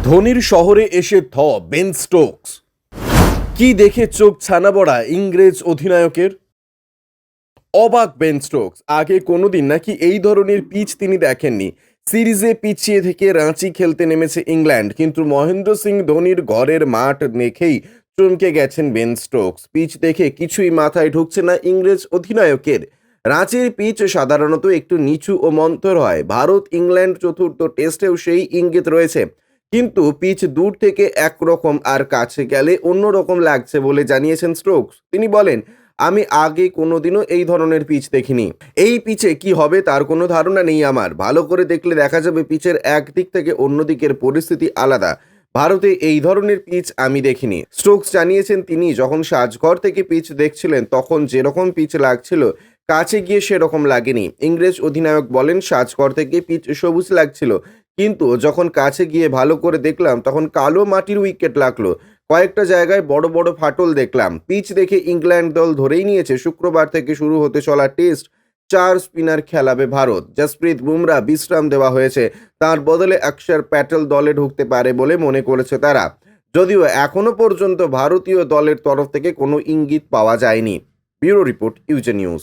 ধোনির শহরে এসে বেন স্টোকস। কি দেখে চোখ ছানাবড়া ইংরেজ অধিনায়কের? অবাক বেন স্টোকস। আগে কোনোদিন নাকি এই ধরনের পিচ তিনি দেখেননি। সিরিজে পিছিয়ে থেকে রাঁচি খেলতে নেমেছে ইংল্যান্ড, কিন্তু মহেন্দ্র সিং ধোনির ঘরের মাঠ দেখেই চমকে গেছেন বেন স্টোকস। পিচ দেখে কিছুই মাথায় ঢুকছে না ইংরেজ অধিনায়কের। রাঁচির পিচ সাধারণত একটু নিচু ও মন্থর হয়। ভারত ইংল্যান্ড চতুর্থ টেস্টেও সেই ইঙ্গিত রয়েছে, কিন্তু পিচ দূর থেকে একরকম আর কাছে গেলে অন্যরকম লাগছে বলে জানিয়েছেন স্টোকস। তিনি বলেন, আমি আগে কোনোদিনও এই ধরনের পিচ দেখিনি। এই পিচে কি হবে তার কোনো ধারণা নেই আমার। ভালো করে দেখলে দেখা যাবে পিচের এক দিক থেকে অন্য দিকের পরিস্থিতি আলাদা। ভারতে এই ধরনের পিচ আমি দেখিনি। স্টোকস জানিয়েছেন, তিনি যখন সাজঘর থেকে পিচ দেখছিলেন তখন যেরকম পিচ লাগছিল, কাছে গিয়ে সেরকম লাগেনি। ইংরেজ অধিনায়ক বলেন, সাজঘর থেকে পিচ সবুজ লাগছিল, কিন্তু যখন কাছে গিয়ে ভালো করে দেখলাম তখন কালো মাটির উইকেট লাগলো। কয়েকটা জায়গায় বড় বড় ফাটল দেখলাম। পিচ দেখে ইংল্যান্ড দল ধরেই নিয়েছে শুক্রবার থেকে শুরু হতে চলা টেস্ট 4 স্পিনার খেলাবে ভারত। জসপ্রীত বুমরা বিশ্রাম দেওয়া হয়েছে, তার বদলে অক্ষর প্যাটেল দলে ঢুকতে পারে বলে মনে করেছে তারা, যদিও এখনো পর্যন্ত ভারতীয় দলের তরফ থেকে কোনো ইঙ্গিত পাওয়া যায়নি। ব্যুরো রিপোর্ট, ইউজে নিউজ।